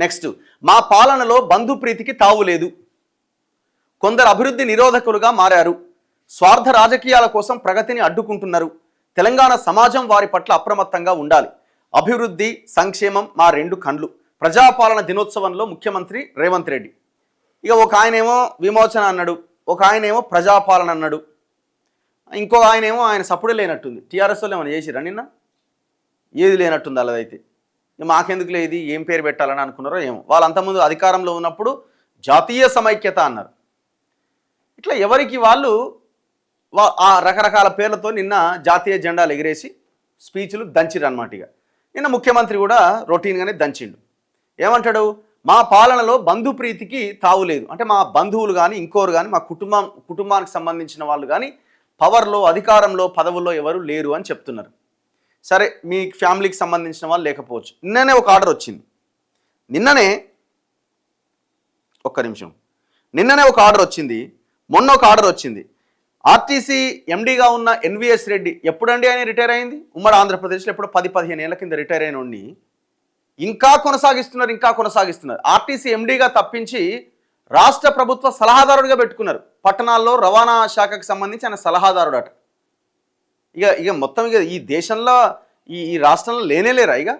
Next, మా పాలనలో బంధుప్రీతికి తావులేదు. కొందరు అభివృద్ధి నిరోధకులుగా మారారు. స్వార్థ రాజకీయాల కోసం ప్రగతిని అడ్డుకుంటున్నారు. తెలంగాణ సమాజం వారి పట్ల అప్రమత్తంగా ఉండాలి. అభివృద్ధి, సంక్షేమం మా రెండు కండ్లు. ప్రజాపాలన దినోత్సవంలో ముఖ్యమంత్రి రేవంత్ రెడ్డి. ఇక ఒక ఆయనేమో విమోచన అన్నాడు, ఒక ఆయనేమో ప్రజాపాలన అన్నాడు, ఇంకో ఆయనేమో ఆయన సప్పుడే లేనట్టుంది. టీఆర్ఎస్ వాళ్ళు ఏమైనా చేసిరా నిన్న? ఏది లేనట్టుంది అలాదైతే. మాకెందుకు లేదు, ఏం పేరు పెట్టాలని అనుకున్నారో ఏమో. వాళ్ళంతకుముందు అధికారంలో ఉన్నప్పుడు జాతీయ సమైక్యత అన్నారు. ఇట్లా ఎవరికి వాళ్ళు ఆ రకరకాల పేర్లతో నిన్న జాతీయ జెండాలు ఎగిరేసి స్పీచ్లు దంచిరు అన్నమాట. ఇక నిన్న ముఖ్యమంత్రి కూడా రొటీన్గానే దంచిండు. ఏమంటాడు? మా పాలనలో బంధుప్రీతికి తావులేదు. అంటే మా బంధువులు కానీ ఇంకోరు కానీ మా కుటుంబానికి సంబంధించిన వాళ్ళు కానీ పవర్లో, అధికారంలో, పదవుల్లో ఎవరు లేరు అని చెప్తున్నారు. సరే, మీ ఫ్యామిలీకి సంబంధించిన వాళ్ళు లేకపోవచ్చు. నిన్ననే ఒక ఆర్డర్ వచ్చింది. నిన్ననే ఒక ఆర్డర్ వచ్చింది. మొన్న ఒక ఆర్డర్ వచ్చింది. ఆర్టీసీ ఎండీగా ఉన్న ఎన్వీఎస్ రెడ్డి ఎప్పుడండి ఆయన రిటైర్ అయింది? ఉమ్మడి ఆంధ్రప్రదేశ్లో ఎప్పుడో 10-15 ఏళ్ల కింద రిటైర్ అయిన వాడిని ఇంకా కొనసాగిస్తున్నారు. ఆర్టీసీ ఎండీగా తప్పించి రాష్ట్ర ప్రభుత్వ సలహాదారుడిగా పెట్టుకున్నారు. పట్టణాల్లో రవాణా శాఖకు సంబంధించి ఆయన సలహాదారుడట. ఇక మొత్తం ఈ దేశంలో ఈ రాష్ట్రంలో లేరా ఇక?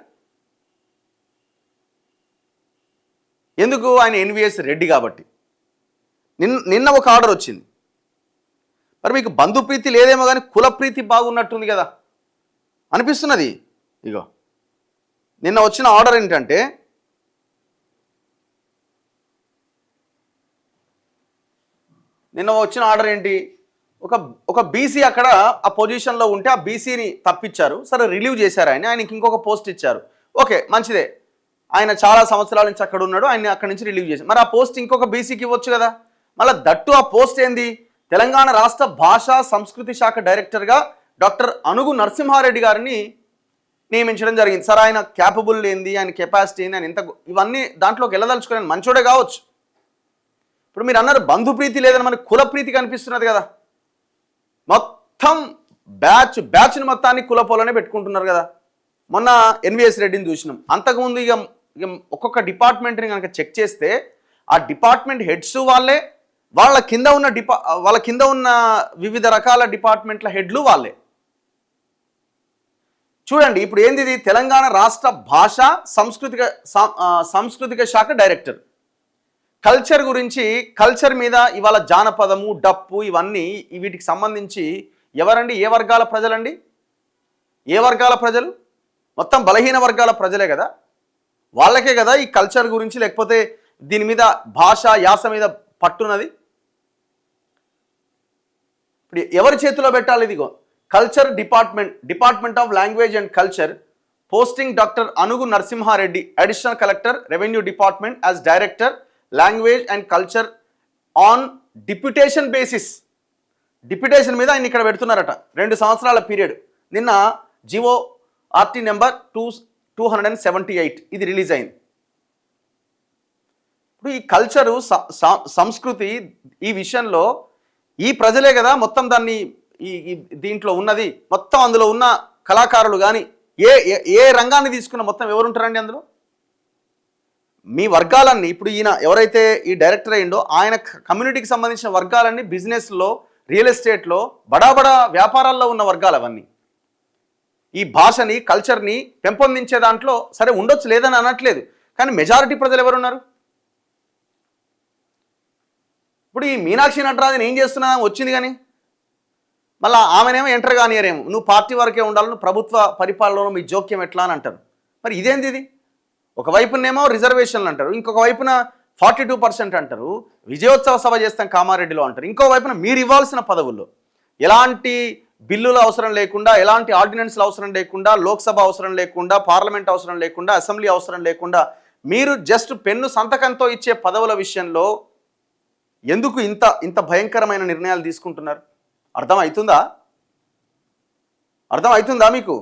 ఎందుకు? ఆయన ఎన్వీఎస్ రెడ్డి కాబట్టి. నిన్న ఒక ఆర్డర్ వచ్చింది. మరి మీకు బంధుప్రీతి లేదేమో కానీ కులప్రీతి బాగున్నట్టుంది కదా అనిపిస్తున్నది. ఇగో నిన్న వచ్చిన ఆర్డర్ ఏంటంటే, ఏంటి? ఒక బీసీ అక్కడ ఆ పొజిషన్లో ఉంటే ఆ బీసీని తప్పించారు. సరే, రిలీవ్ చేశారు. ఆయనకి ఇంకొక పోస్ట్ ఇచ్చారు. ఓకే, మంచిదే. ఆయన చాలా సంవత్సరాల నుంచి అక్కడ ఉన్నాడు, ఆయన అక్కడి నుంచి రిలీవ్ చేశారు. మరి ఆ పోస్ట్ ఇంకొక బీసీకి ఇవ్వచ్చు కదా. మళ్ళీ దట్టు ఆ పోస్ట్ ఏంది? తెలంగాణ రాష్ట్ర భాషా సంస్కృతి శాఖ డైరెక్టర్గా డాక్టర్ అనుగు నరసింహారెడ్డి గారిని నియమించడం జరిగింది. సార్, ఆయన క్యాపబుల్ ఏంది, ఆయన కెపాసిటీ ఏంది, ఆయన ఎంత, ఇవన్నీ దాంట్లోకి వెళ్ళదలుచుకుని మంచోడే కావచ్చు. ఇప్పుడు మీరు అన్నారు బంధుప్రీతి లేదని, మనకి కులప్రీతి కనిపిస్తున్నది కదా. మొత్తం బ్యాచ్ని మొత్తాన్ని కులపోలనే పెట్టుకుంటున్నారు కదా. మొన్న ఎన్వీఎస్ రెడ్డిని చూసినాం. అంతకుముందు ఇక ఒక్కొక్క డిపార్ట్మెంట్ని కనుక చెక్ చేస్తే ఆ డిపార్ట్మెంట్ హెడ్స్ వాళ్ళే, వాళ్ళ కింద ఉన్న వివిధ రకాల డిపార్ట్మెంట్ల హెడ్లు వాళ్ళే. చూడండి, ఇప్పుడు ఏంది ఇది? తెలంగాణ రాష్ట్ర భాషా సాంస్కృతిక శాఖ డైరెక్టర్. కల్చర్ గురించి, కల్చర్ మీద ఇవాళ జానపదము, డప్పు, ఇవన్నీ వీటికి సంబంధించి ఎవరండి? ఏ వర్గాల ప్రజలండి? ఏ వర్గాల ప్రజలు? మొత్తం బలహీన వర్గాల ప్రజలే కదా. వాళ్ళకే కదా ఈ కల్చర్ గురించి, లేకపోతే దీని మీద భాష, యాస మీద పట్టున్నది. ఇప్పుడు ఎవరి చేతిలో పెట్టాలి? ఇదిగో culture department of language and culture, posting doctor Anugu Narasimha Reddy, additional collector, revenue department, as director language and culture on deputation basis. Deputation మీద ఆయన ఇక్కడ పెడుతున్నారట. 2 సంవత్సరాల పీరియడ్. నిన్న జివో ఆర్టీ నెంబర్ 278 ఇది రిలీజ్ అయింది. ఇప్పుడు ఈ కల్చరు, సంస్కృతి, ఈ విషయంలో ఈ ప్రజలే కదా మొత్తం దాన్ని దీంట్లో ఉన్నది. మొత్తం అందులో ఉన్న కళాకారులు కానీ ఏ రంగాన్ని తీసుకున్న మొత్తం ఎవరుంటారండి అందులో? మీ వర్గాలన్నీ, ఇప్పుడు ఈయన ఎవరైతే ఈ డైరెక్టర్ అయ్యిండో ఆయన కమ్యూనిటీకి సంబంధించిన వర్గాలన్నీ బిజినెస్లో, రియల్ ఎస్టేట్లో, బడా వ్యాపారాల్లో ఉన్న వర్గాలు అవన్నీ. ఈ భాషని, కల్చర్ని పెంపొందించే దాంట్లో సరే ఉండొచ్చు, లేదని అనట్లేదు. కానీ మెజారిటీ ప్రజలు ఎవరున్నారు? ఇప్పుడు ఈ మీనాక్షి నటరాజన్ ఏం చేస్తున్నా వచ్చింది కానీ మళ్ళీ ఆమెనేమో ఎంటర్ కానియరేమో, నువ్వు పార్టీ వరకే ఉండాలి, నువ్వు ప్రభుత్వ పరిపాలనలో మీ జోక్యం ఎట్లా అని అంటారు. మరి ఇదేంది ఇది? ఒకవైపునేమో రిజర్వేషన్లు అంటారు, ఇంకొక వైపున 42% అంటారు, విజయోత్సవ సభ చేస్తాం కామారెడ్డిలో అంటారు, ఇంకో వైపున మీరు ఇవ్వాల్సిన పదవుల్లో ఎలాంటి బిల్లుల అవసరం లేకుండా, ఎలాంటి ఆర్డినెన్స్లు అవసరం లేకుండా, లోక్సభ అవసరం లేకుండా, పార్లమెంట్ అవసరం లేకుండా, అసెంబ్లీ అవసరం లేకుండా మీరు జస్ట్ పెన్ను సంతకంతో ఇచ్చే పదవుల విషయంలో ఎందుకు ఇంత భయంకరమైన నిర్ణయాలు తీసుకుంటున్నారు? అర్థమవుతుందా మీకు?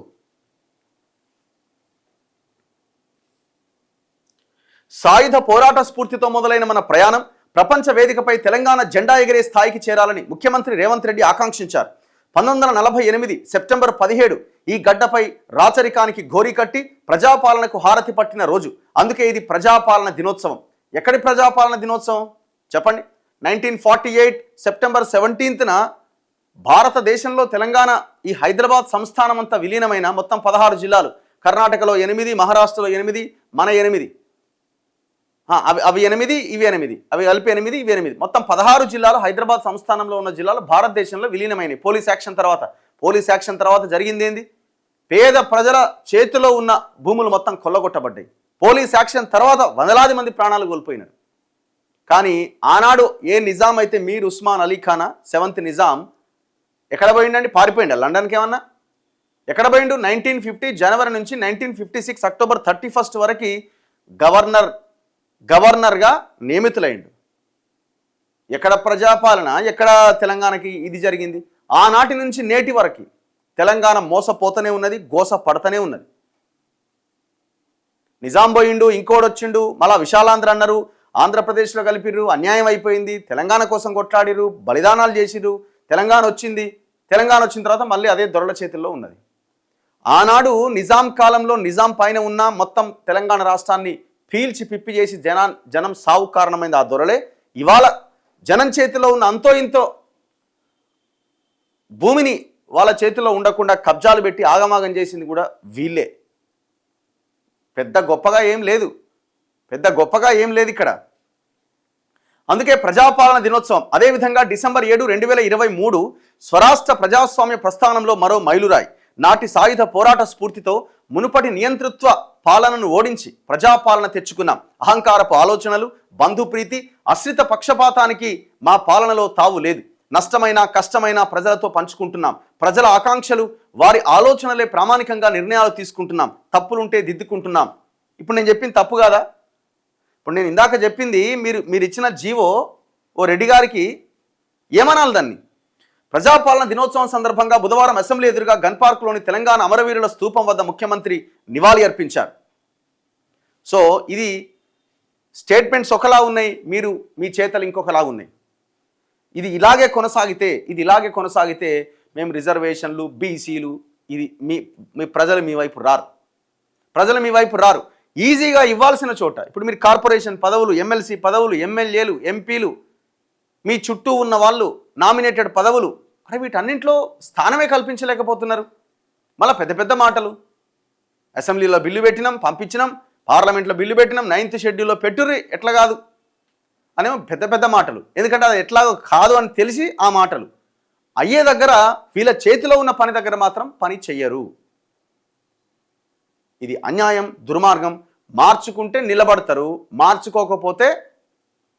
సాయుధ పోరాట స్ఫూర్తితో మొదలైన మన ప్రయాణం ప్రపంచ వేదికపై తెలంగాణ జెండా ఎగిరే స్థాయికి చేరాలని ముఖ్యమంత్రి రేవంత్ రెడ్డి ఆకాంక్షించారు. 1948 సెప్టెంబర్ 17 ఈ గడ్డపై రాచరికానికి గోరి కట్టి ప్రజాపాలనకు హారతి పట్టిన రోజు. అందుకే ఇది ప్రజాపాలన దినోత్సవం. ఎక్కడి ప్రజాపాలన దినోత్సవం చెప్పండి? 1948 సెప్టెంబర్ 17న భారతదేశంలో తెలంగాణ ఈ హైదరాబాద్ సంస్థానం అంతా విలీనమైన మొత్తం 16 జిల్లాలు, కర్ణాటకలో 8, మహారాష్ట్రలో 8, మన 8, అవి 8, ఇవి 8, అవి కలిపి 8, ఇవి 8, మొత్తం 16 జిల్లాలు హైదరాబాద్ సంస్థానంలో ఉన్న జిల్లాలు భారతదేశంలో విలీనమైనవి. పోలీస్ యాక్షన్ తర్వాత జరిగింది ఏంది? పేద ప్రజల చేతిలో ఉన్న భూములు మొత్తం కొల్లగొట్టబడ్డాయి. పోలీస్ యాక్షన్ తర్వాత వందలాది మంది ప్రాణాలు కోల్పోయినారు. కానీ ఆనాడు ఏ నిజాం అయితే మీర్ ఉస్మాన్ అలీ ఖానా 7th నిజాం ఎక్కడ పోయిండండి? పారిపోయిండ లండన్కి. ఏమన్నా ఎక్కడ పోయిండు? 1950 జనవరి నుంచి 1956 అక్టోబర్ 31 వరకు గవర్నర్గా నియమితులైండు. ఎక్కడ ప్రజాపాలన, ఎక్కడ తెలంగాణకి ఇది జరిగింది? ఆనాటి నుంచి నేటి వరకు తెలంగాణ మోసపోతూనే ఉన్నది, గోస పడుతూనే ఉన్నది. నిజాం పోయిండు, ఇంకోడొచ్చిండు, మళ్ళా విశాలాంధ్ర అన్నారు, ఆంధ్రప్రదేశ్లో కలిపిర్రు, అన్యాయం అయిపోయింది, తెలంగాణ కోసం కొట్లాడిరు, బలిదానాలు చేసిరు, తెలంగాణ వచ్చింది. తెలంగాణ వచ్చిన తర్వాత మళ్ళీ అదే దొరల చేతుల్లో ఉన్నది. ఆనాడు నిజాం కాలంలో నిజాం పైన ఉన్న మొత్తం తెలంగాణ రాష్ట్రాన్ని పీల్చి పిప్పి చేసి జనం సావు కారణమైంది ఆ దొరలే. ఇవాళ జనం చేతిలో ఉన్న అంతో ఇంతో భూమిని వాళ్ళ చేతిలో ఉండకుండా కబ్జాలు పెట్టి ఆగమాగం చేసింది కూడా వీళ్ళే. పెద్ద గొప్పగా ఏం లేదు ఇక్కడ. అందుకే ప్రజాపాలన దినోత్సవం. అదేవిధంగా డిసెంబర్ 7, 2023 స్వరాష్ట్ర ప్రజాస్వామ్య ప్రస్థానంలో మరో మైలురాయి. నాటి సాయుధ పోరాట స్ఫూర్తితో మునుపటి నియంతృత్వ పాలనను ఓడించి ప్రజాపాలన తెచ్చుకున్నాం. అహంకారపు ఆలోచనలు, బంధుప్రీతి, అశ్రిత పక్షపాతానికి మా పాలనలో తావు లేదు. నష్టమైన కష్టమైన ప్రజలతో పంచుకుంటున్నాం. ప్రజల ఆకాంక్షలు, వారి ఆలోచనలే ప్రామాణికంగా నిర్ణయాలు తీసుకుంటున్నాం. తప్పులుంటే దిద్దుకుంటున్నాం. ఇప్పుడు నేను చెప్పింది తప్పు కాదా? ఇప్పుడు నేను ఇందాక చెప్పింది మీరు ఇచ్చిన జీవో ఓ రెడ్డి గారికి ఏమనాలి దాన్ని? ప్రజాపాలన దినోత్సవం సందర్భంగా బుధవారం అసెంబ్లీ ఎదురుగా గన్ పార్క్లోని తెలంగాణ అమరవీరుల స్తూపం వద్ద ముఖ్యమంత్రి నివాళి అర్పించారు. సో ఇది స్టేట్మెంట్స్ ఒకలా ఉన్నాయి, మీ చేతలు ఇంకొకలా ఉన్నాయి. ఇది ఇలాగే కొనసాగితే మేము రిజర్వేషన్లు, బీసీలు, ఇది మీ ప్రజలు మీ వైపు రారు. ఈజీగా ఇవ్వాల్సిన చోట ఇప్పుడు మీరు కార్పొరేషన్ పదవులు, ఎమ్మెల్సీ పదవులు, ఎమ్మెల్యేలు, ఎంపీలు, మీ చుట్టూ ఉన్న వాళ్ళు నామినేటెడ్ పదవులు, అరే వీటన్నింటిలో స్థానమే కల్పించలేకపోతున్నారు. మళ్ళీ పెద్ద మాటలు. అసెంబ్లీలో బిల్లు పెట్టినాం, పంపించినాం, పార్లమెంట్లో బిల్లు పెట్టినాం, 9th షెడ్యూల్లో పెట్టుర్రి, ఎట్లా కాదు అనేమో పెద్ద మాటలు. ఎందుకంటే అది ఎట్లాగో కాదు అని తెలిసి ఆ మాటలు అయ్యే దగ్గర వీళ్ళ చేతిలో ఉన్న పని దగ్గర మాత్రం పని చెయ్యరు. ఇది అన్యాయం, దుర్మార్గం. మార్చుకుంటే నిలబడతారు, మార్చుకోకపోతే